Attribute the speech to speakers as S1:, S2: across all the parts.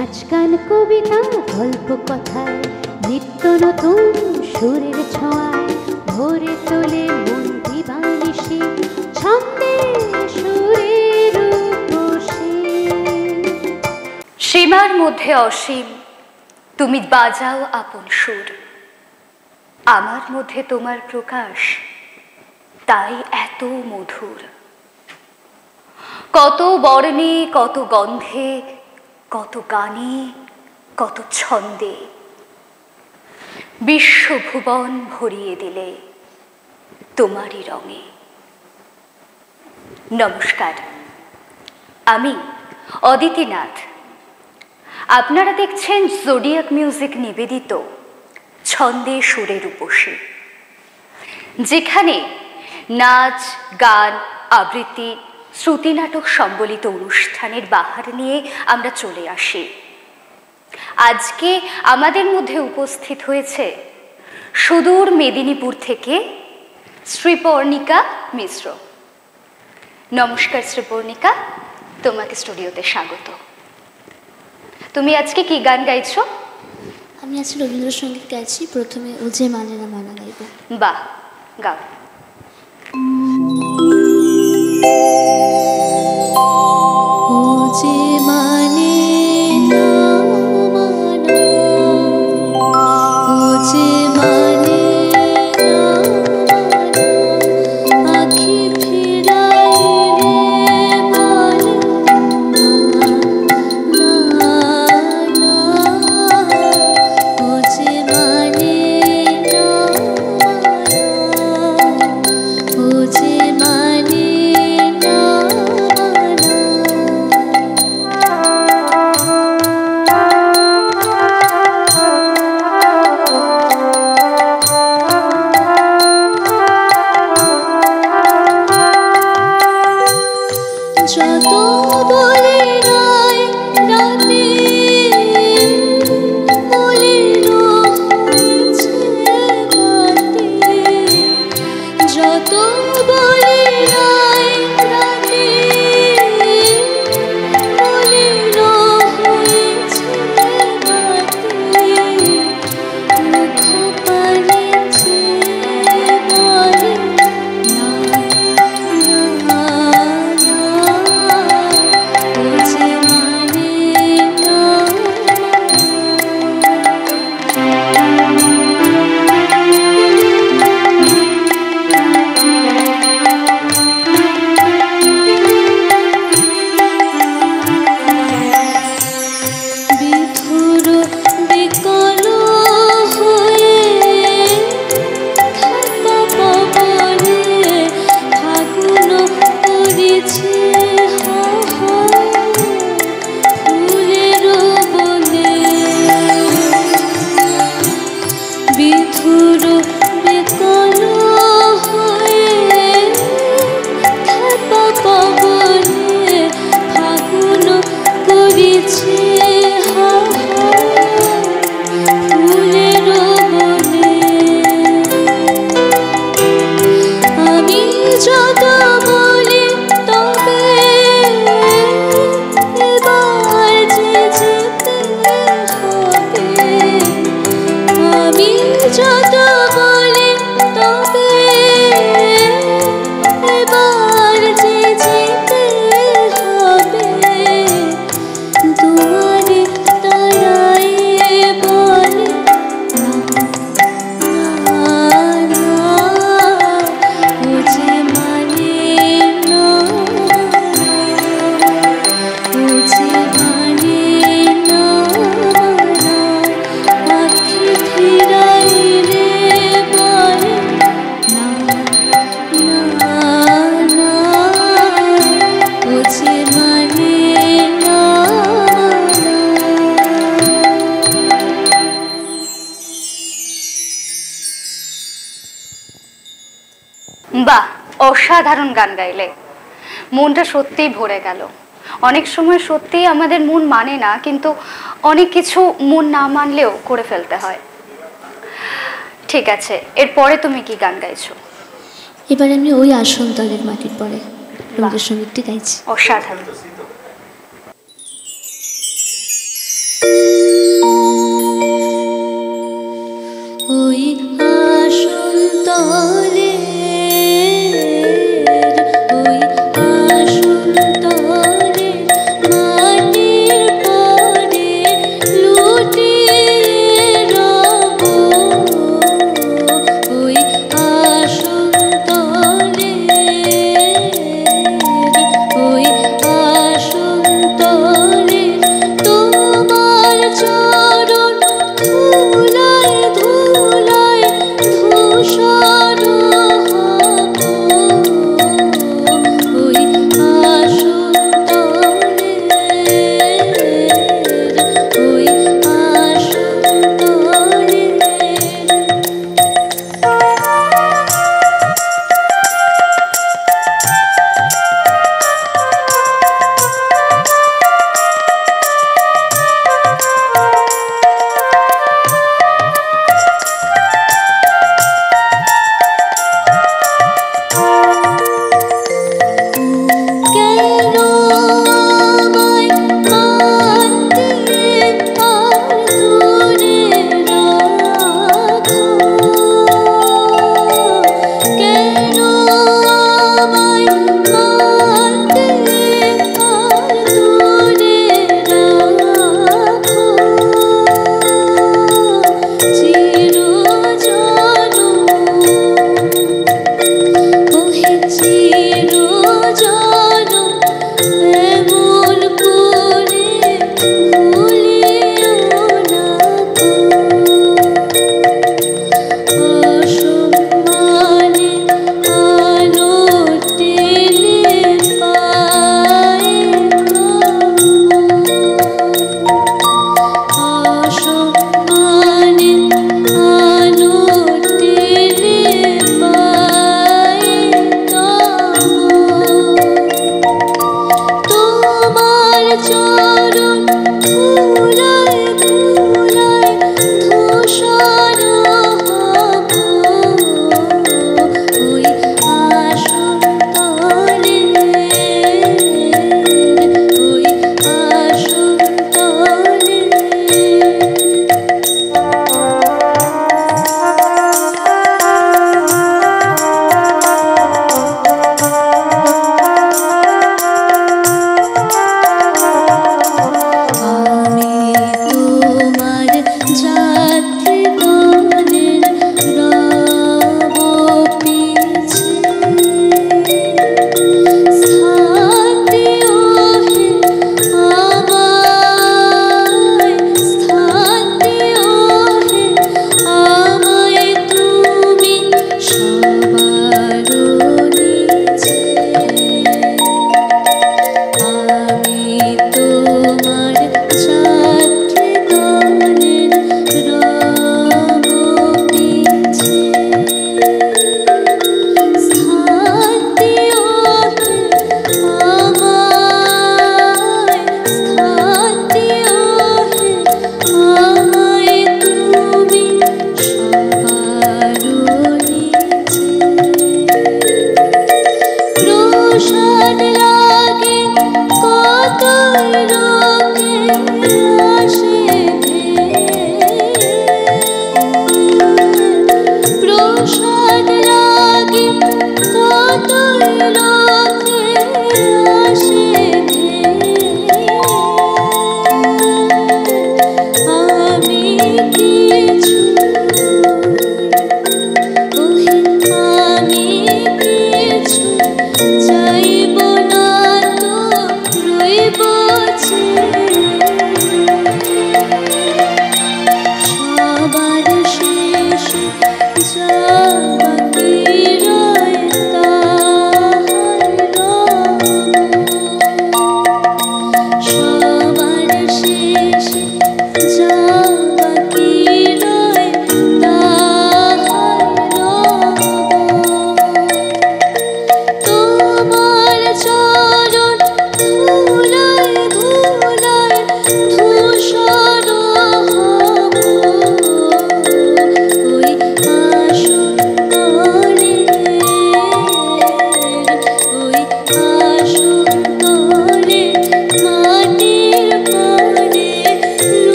S1: নাচ গান কবিতা গল্প কথায় নিত্য নতুন সুরের ছোঁয়ায় ভরে তোলে মন দিবানিশি ছন্দে সুরের উপসে।
S2: সীমার মধ্যে অসীম তুমি বাজাও আপন সুর, আমার মধ্যে তোমার প্রকাশ তাই এত মধুর। কত বর্ণে কত গন্ধে কত গানে কত ছন্দে বিশ্বভুবন ভরিয়ে দিলে তোমারই রঙে। নমস্কার, আমি অদিতি নাথ। আপনারা দেখছেন জোডিয়াক মিউজিক নিবেদিত ছন্দে সুরের উপসে, যেখানে নাচ গান আবৃত্তি শ্রুতি নাটক সম্বলিত অনুষ্ঠানের বাহার নিয়ে আমরা চলে আসি। আজকে আমাদের মধ্যে উপস্থিত হয়েছে সুদূর মেদিনীপুর থেকে শ্রীপর্ণিকা মিশ্র। নমস্কার শ্রীপর্ণিকা, তোমাকে স্টুডিওতে স্বাগত। তুমি আজকে কি গান গাইছো?
S3: আমি আজকে রবীন্দ্রসঙ্গীত গাইছি। প্রথমে ও যে মানে না মানা গাইব।
S2: বাহ, গাও।
S3: ও যে মানে না মানা, ও যে মানে না মানা, আখি ফিরাইলে বলে না না, ও যে মানে না মানা, ও যে মানে না মানা। যত বলে নাই রাতে মলিন হয়েছে রাতে, যত বলে নাই রাতে মলিন হয়েছে রাতে, মুখ পালিছে বলে না না না, ও যে মানে না বিধুর বিকল হয়ে খাতা পবনে ফাগুন করেছে হা হা, ফুলের বনে বিধুর বিকল হয়ে খাতা পবনে ফাগুন করেছে হা হা, ফুলের বনে। আমি যত বলি তবে এবার যে যেতে হবে, আমি যত বলি তবে এবার যে যেতে হবে, দুয়ারে দাঁড়ায়ে বলে না না না, ও যে মানে না ও যে মানে না না, আখি ফিরাইলে বলে না না না, ও যে মানে না না।
S2: বাহ, অসাধারণ গান গাইলে। মনটা সত্যিই ভরে গেল। অনেক সময় সত্যিই আমাদের মন মানে না, কিন্তু অনেক কিছু মন না মানলেও করে ফেলতে হয়। ঠিক আছে, এরপরে তুমি কি গান গাইছো?
S3: এবার আমি ওই আসন তলের মাটির পরে রবীন্দ্রসঙ্গীতটি গাইছি।
S2: অসাধারণ।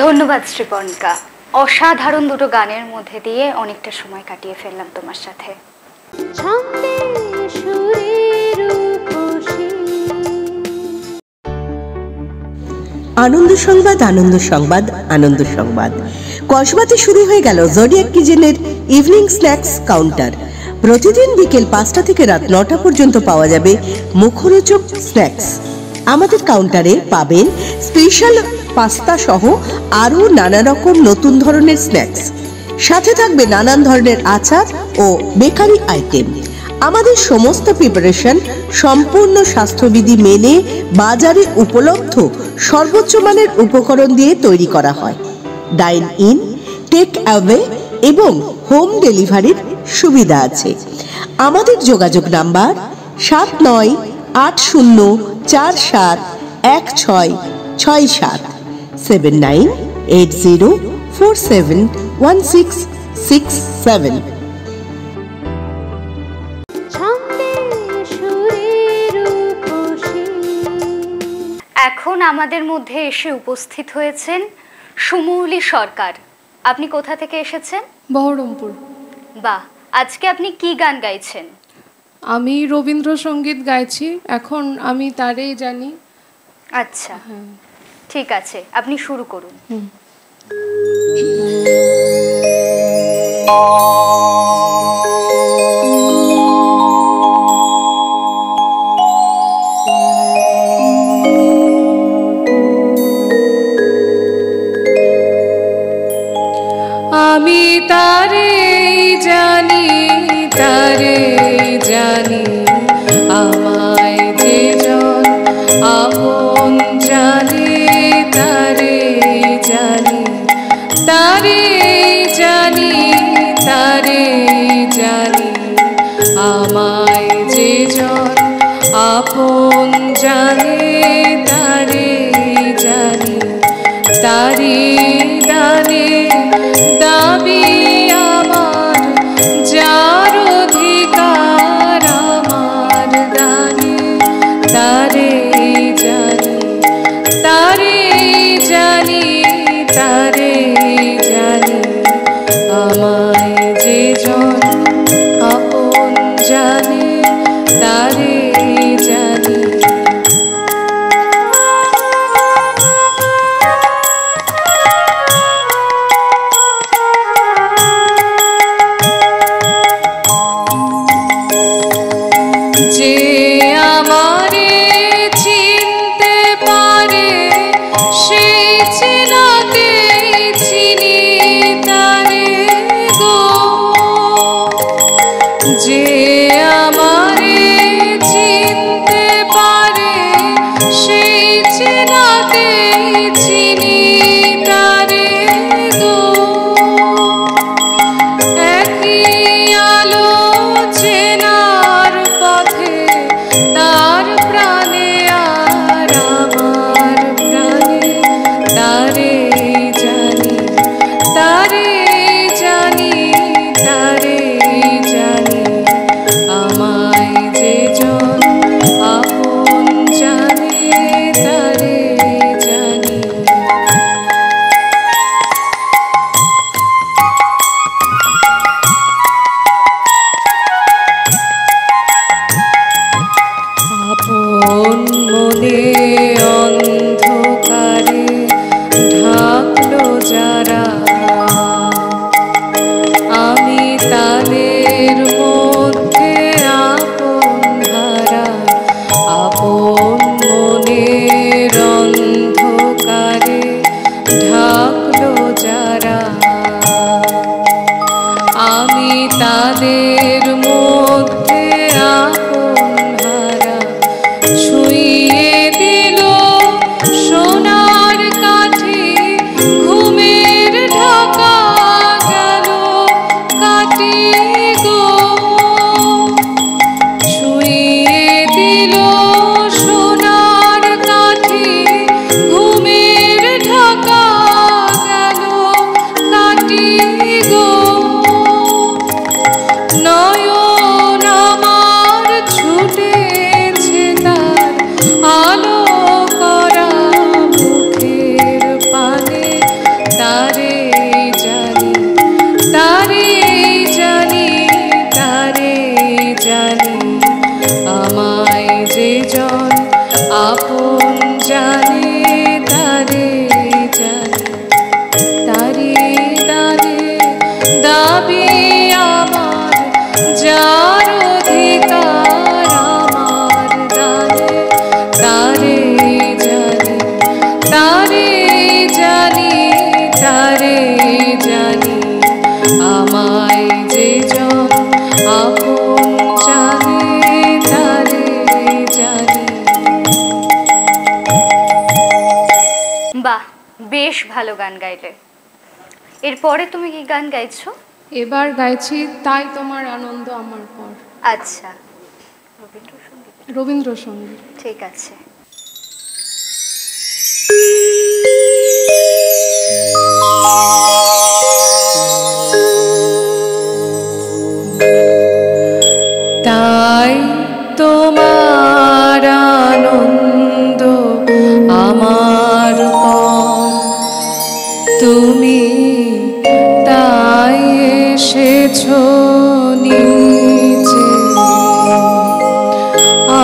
S2: ধন্যবাদ শ্রীপর্ণিকা, অসাধারণ দুটো গানের মধ্যে দিয়ে অনেকটা সময় কাটিয়ে ফেললাম তোমার সাথে।
S4: আনন্দ সংবাদ, আনন্দ সংবাদ, আনন্দ সংবাদ। কসবাতে শুরু হয়ে গেল জোডিয়াক কিচেনের ইভিনিং স্ন্যাক্স কাউন্টার। প্রতিদিন বিকেল 5টা থেকে রাত 9টা পর্যন্ত পাওয়া যাবে মুখরোচক স্ন্যাক্স। আমাদের কাউন্টারে পাবেন স্পেশাল পাস্তা সহ আরও নানা রকম নতুন ধরনের স্ন্যাক্স, সাথে থাকবে নানান ধরনের আচার ও বেকারি আইটেম। আমাদের সমস্ত প্রিপারেশন সম্পূর্ণ স্বাস্থ্যবিধি মেনে বাজারে উপলব্ধ সর্বোচ্চ মানের উপকরণ দিয়ে তৈরি করা হয়। ডাইন ইন, টেক অ্যাওয়ে এবং হোম ডেলিভারির সুবিধা আছে। আমাদের যোগাযোগ নাম্বার 7980471667 7980471667।
S2: এখন আমাদের মধ্যে এসে উপস্থিত হয়েছেন সুমৌলি সরকার। আপনি কোথা থেকে এসেছেন?
S5: বহরমপুর।
S2: বাহ, আজকে আপনি কি গান গাইছেন?
S5: আমি রবীন্দ্রসঙ্গীত গাইছি, এখন আমি তারেই জানি।
S2: আচ্ছা, ঠিক আছে, আপনি শুরু করুন।
S5: আমি তারেই জানি, তারেই জানি, আমায় যে জন আপন জানে, তারেই জানি, তারেই জানি, তারেই জানি, আমায় যে জন আপন জানে, তারেই জানি, তারি গানে দাবি আমার, যার অধিকার আমার দানে, তারেই জানি, তারেই জানি, তারেই জানি, আমায় যে জন আপন জানে, তারেই জানি।
S2: বেশ ভালো গান গাইলে। এরপরে তুমি কি গান গাইছো?
S5: এবার গাইছি তাই তোমার আনন্দ আমার পর।
S2: আচ্ছা,
S5: রবীন্দ্রসঙ্গীত।
S2: ঠিক আছে।
S5: তাই তোমার আনন্দ আমার পর, তুমি তাই এসেছো নিচে,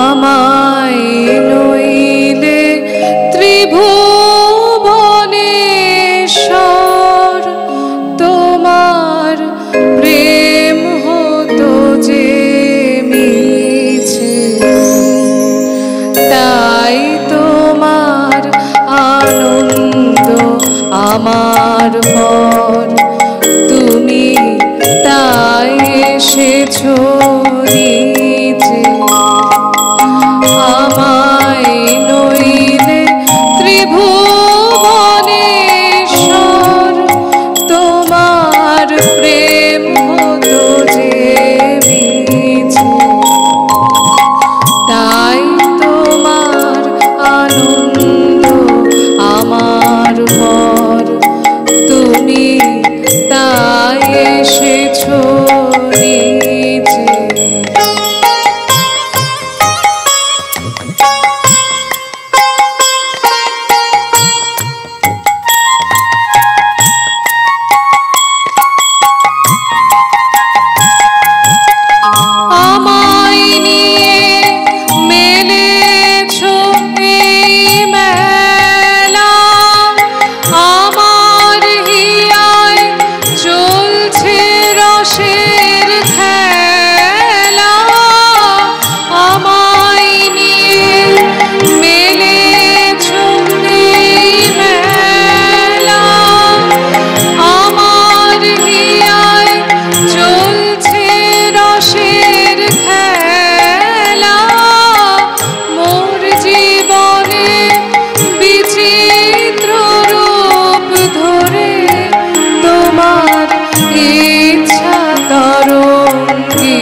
S5: আমায় নইলে ত্রিভুবনেশ্বর, তোমার প্রেম হতো যে মিছে। তাই তোমার আনন্দ আমার পর, তুমি তাই এসেছো নিচে, আমায় নইলে ত্রিভুবনেশ্বর, তোমার প্রেম হতো যে মিছে। তাই তোমার আনন্দ আমার পর, তুমি তাই এসেছো নিচে। আমায় নিয়ে মেলেছো এই মেলা, আমার হিয়ায় চলছে রসের খেলা। আমায় নিয়ে মেলেছো এই মেলা, আমার হিয়ায় চলছে রসের খেলা। মোর জীবনে বিচিত্র রূপ ধরে তোমার ইচ্ছা তরঙ্গিছে।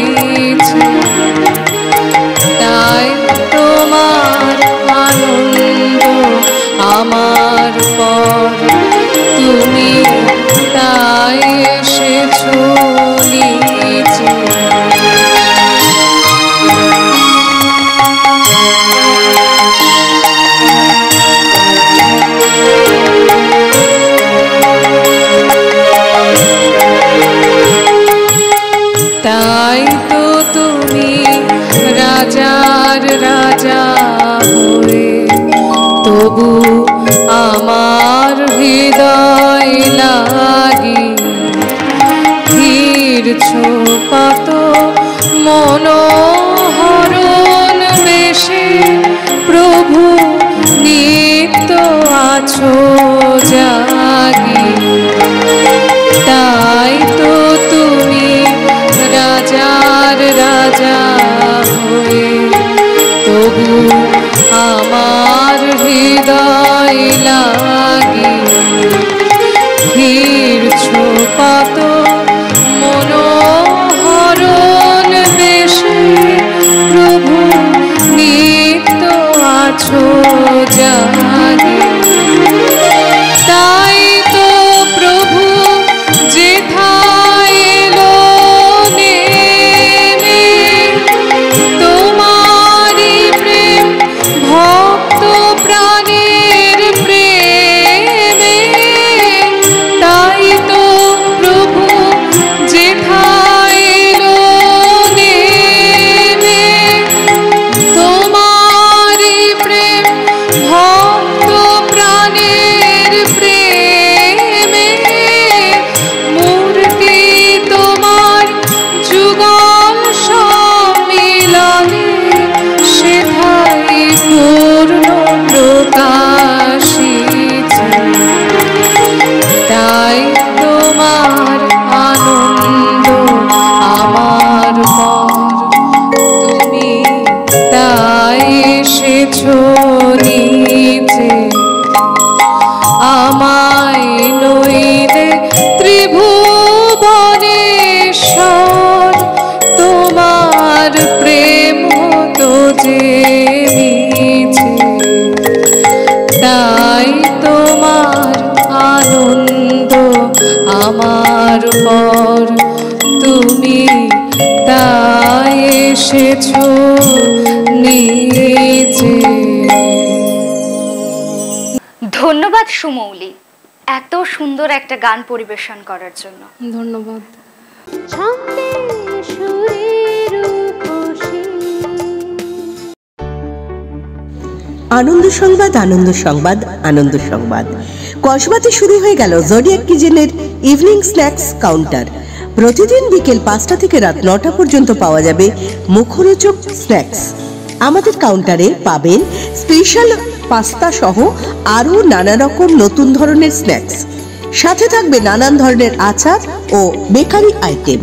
S5: তাই তোমার আনন্দ আমার পর, তুমি তাই এসেছো নিচে। তাই তো তুমি রাজার রাজা হয়ে, তবু আমার হৃদয় লাগি ফিরছো কত মনোহরণ বেশে। প্রভু নিত্য আছো জাগি, তাই তো তুমি রাজার রাজা হয়ে, তবু আমার হৃদয় লাগি ফিরছো কত মনোহরণ বেশে। প্রভু নিত্য আছো জাগি, তাই তো প্রভু যেথায় এলো নেমে, তোমারই প্রেম ভক্ত প্রাণের প্রেমে। তাই তো প্রভু যেথায় এলো নেমে, তোমারই প্রেম ভক্ত প্রাণের প্রেমে। মূর্তি তোমার যুগল সম্মিলনে, সেথায় পূর্ণ প্রকাশিছে। তাই তোমার আনন্দ আমার পর, তুমি তাই এসেছো নিচে, আমার
S2: সুমৌলি এত সুন্দর একটা গান পরিবেশন করার জন্য।
S5: ধন্যবাদ।
S4: আনন্দ সংবাদ, আনন্দ সংবাদ, আনন্দ সংবাদ। কসবাতে শুরু হয়ে গেল জোডিয়াক কিচেনের ইভিনিং স্ন্যাক্স কাউন্টার। প্রতিদিন বিকেল 5টা থেকে রাত 9টা পর্যন্ত পাওয়া যাবে মুখরোচক স্ন্যাক্স। আমাদের কাউন্টারে পাবেন স্পেশাল পাস্তা সহ আরও নানা রকম নতুন ধরনের স্ন্যাক্স, সাথে থাকবে নানান ধরনের আচার ও বেকারি আইটেম।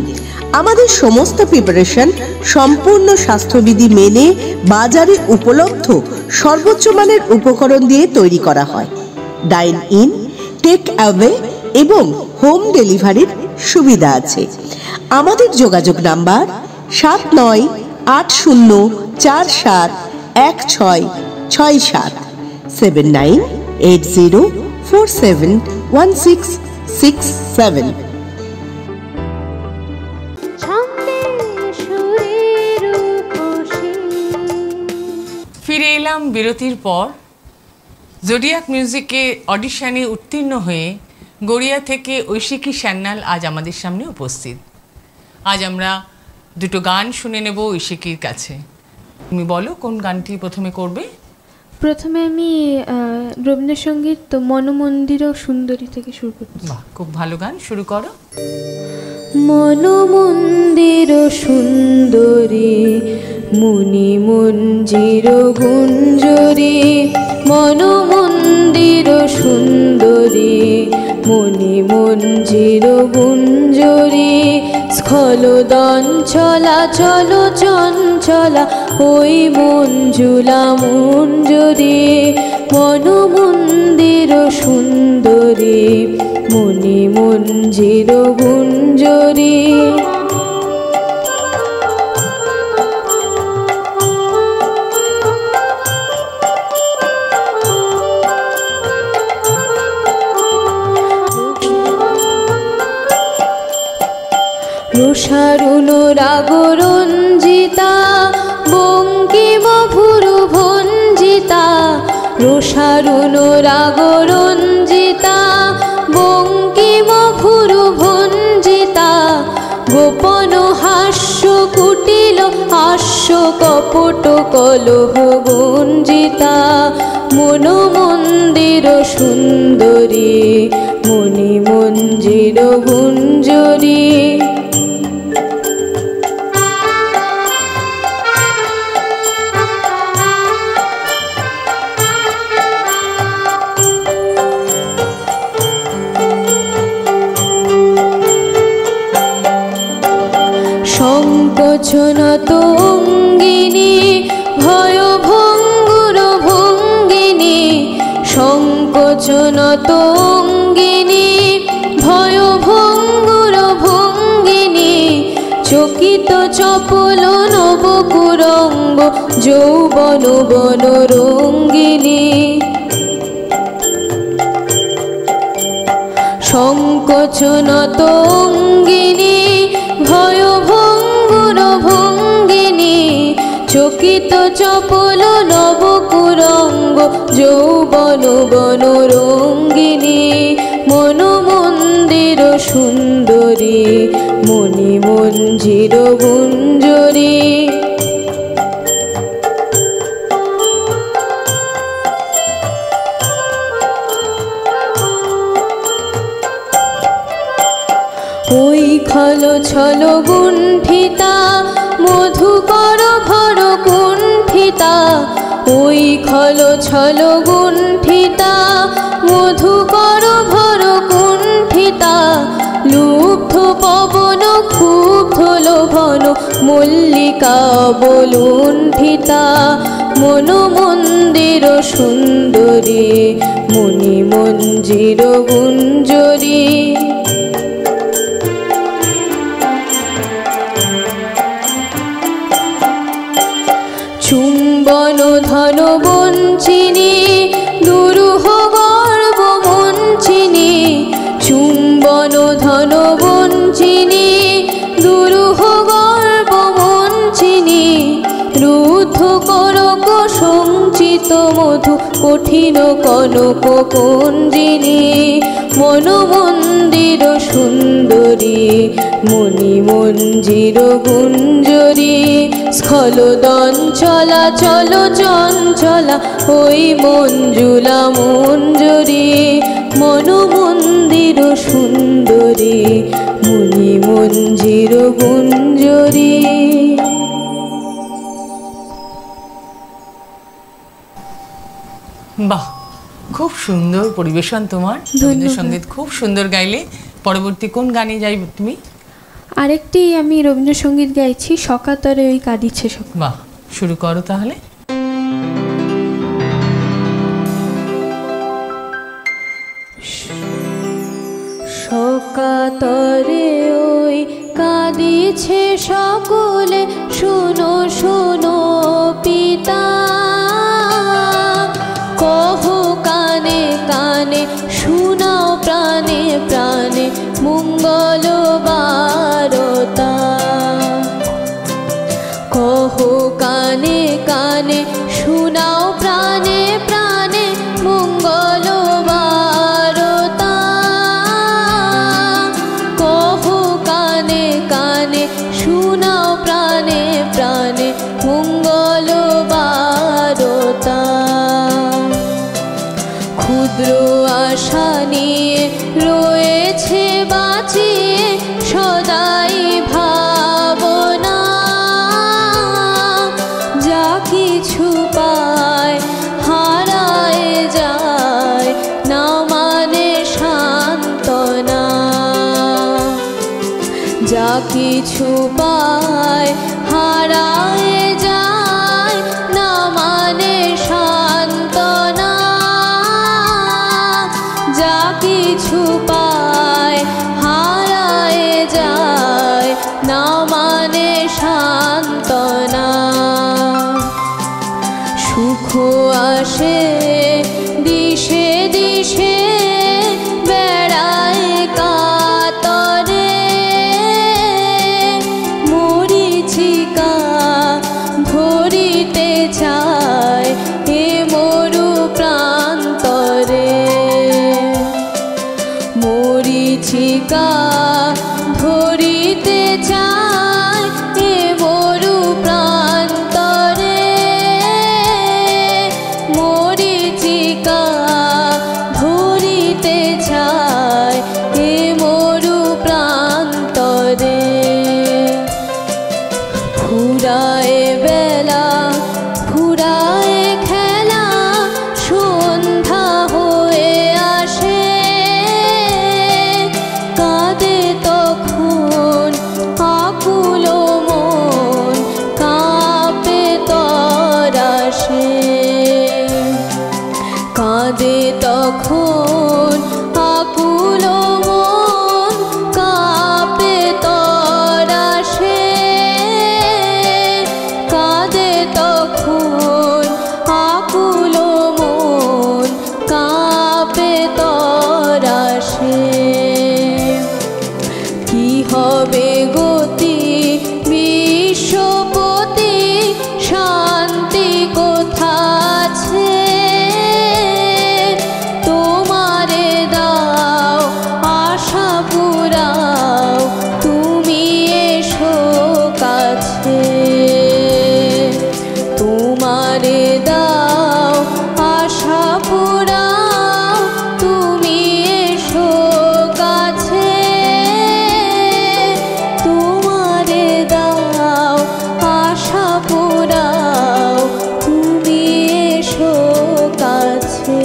S4: আমাদের সমস্ত প্রিপারেশন সম্পূর্ণ স্বাস্থ্যবিধি মেনে বাজারে উপলব্ধ সর্বোচ্চ মানের উপকরণ দিয়ে তৈরি করা হয়। ডাইন ইন, টেক অ্যাওয়ে এবং হোম ডেলিভারির সুবিধা আছে। আমাদের যোগাযোগ নাম্বার 7980471667 7980471667।
S6: ফিরে এলাম বিরতির পর। জোডিয়াক মিউজিকে অডিশনে উত্তীর্ণ হয়ে গড়িয়া থেকে ঐশিকী সান্যাল আজ আমাদের সামনে উপস্থিত। আজ আমরা দুটো গান শুনে নেব ঐশিকীর কাছে। তুমি বলো কোন গানটি প্রথমে করবে?
S3: প্রথমে আমি রবীন্দ্রসঙ্গীত তো মনমন্দির ও সুন্দরী থেকে শুরু করছি।
S6: বাহ, খুব ভালো গান, শুরু করো।
S3: মনমন্দির সুন্দরী মুনি মঞ্জির গুঞ্জরী, মনমন্দির সুন্দরী মুনি মঞ্জির গুঞ্জরী, স্খলদন ছলা চলো চঞ্চলা ওই মঞ্জুলা মঞ্জরী, মনমন্দির সুন্দরী মুনি মঞ্জির গুঞ্জরী। রসারুণ রাগরঞ্জিতা বঙ্কিম ভুরু ভঞ্জিতা, রসারুণ রাগরঞ্জিতা বঙ্কিম ভুরু ভঞ্জিতা, গোপন হাস্য কুটিল হাস্য কপট কলহ গঞ্জিতা, মনমন্দির সুন্দরী মুনি মঞ্জির গুঞ্জরী। সংকোচনত অঙ্গিনী ভয়ভঙ্গুর ভঙ্গিনী, সংকোচনত অঙ্গিনী ভয়ভঙ্গুর ভঙ্গিনী, চকিত চপল নবকুরঙ্গ যৌবন বন রঙ্গিনী, সংকোচনত অঙ্গিনী ভয়ভঙ্গুর ভঙ্গিনী, চকিত চপল নবকুরঙ্গ যৌবন বন রঙ্গিনী, মনমন্দির সুন্দরী মুনি মঞ্জির গুঞ্জরী। ওই খল ছল গুণ্ঠিতা মধুকর ভর কুণ্ঠিতা, ওই খল ছল গুণ্ঠিতা মধুকর ভর কুণ্ঠিতা, লুব্ধ পবন ক্ষুব্ধ লোভন মল্লিকা বলুণ্ঠিতা, মনমন্দির সুন্দরী মুনি মঞ্জির গুঞ্জরী। চুম্বন ধন বঞ্চিনী দুরূহ গর্ব মঞ্চিনী, চুম্বন ধন বঞ্চিনী দুরূহ গর্ব মঞ্চিনী, রুদ্ধ করক সঞ্চিত অমৃত মধু কঠিন কনক কুঞ্জিনী মনোমন্দির সুন্দরী মণি মঞ্জির গুঞ্জরী স্খলদঞ্চলা চল চঞ্চলা ওই মঞ্জুলা মঞ্জরী মনোমন্দির সুন্দরী মণি মঞ্জির গুঞ্জরী।
S6: বাহ, খুব সুন্দর পরিবেশন তোমার। রবীন্দ্রসঙ্গীত খুব সুন্দর গাইলে। পরবর্তী কোন গানে যাইবে তুমি?
S3: আরেকটি আমি রবীন্দ্রসঙ্গীত গাইছি, সকাতরে ওই কাঁদিছে সকাল।
S6: বাহ, শুরু করো তাহলে।
S3: সকাতরে ওই কাঁদিছে সকলে, শোনো শোনো পিতা, কহ কানে কানে শোনাও প্রাণে প্রাণে মঙ্গল বারতা। কহ কানে কানে শোনাও প্রাণে প্রাণে মঙ্গল বারতা। কহ কানে কানে শোনাও প্রাণে প্রাণে মঙ্গল বারতা। ক্ষুদ্র আশা নিয়ে রয়েছে বাঁচিয়ে সদাই ভাবনা, যা কিছু পায় হারায় যায় না মানে সান্ত্বনা। যা কিছু পায় হারায় যায় না মানে সান্ত্বনা। যা কিছু পায় হারায় যায় না মানে সান্ত্বনা। সুখ আসে দিশে দিশে বেড়ায় কাতরে, মরিচিকা ধরিতে চায় এ মরু প্রান্তরে। মরিচিকা ধরিতে চায় এ মরু প্রান্তরে। মরিচিকা ধরিতে চায় এ মরু প্রান্তরে। ফুরায় বেলা ফুরায় খেলা সন্ধ্যা হয়ে আসে, কাঁদে তখন আকুল মন কাঁপে তরাসে। কাঁদে তখন আকুল মন কাঁপে তরাসে। কাঁদে তখন আকুল মন কাঁপে তরাসে। কি হবে গতি বিশ্বপতি শান্তি কোথা আছে? তোমারে দাও আশা পুরাও তুমি এসো কাছে। তোমারে দাও আশা পুরাও তুমি এসো কাছে। তোমারে দাও আশা পুরাও তুমি এসো কাছে।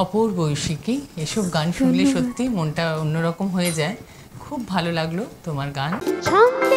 S6: অপূর্ব ঐশিকী, এসব গান শুনলে সত্যি মনটা অন্যরকম হয়ে যায়। খুব ভালো লাগলো তোমার গান।
S1: ছন্দে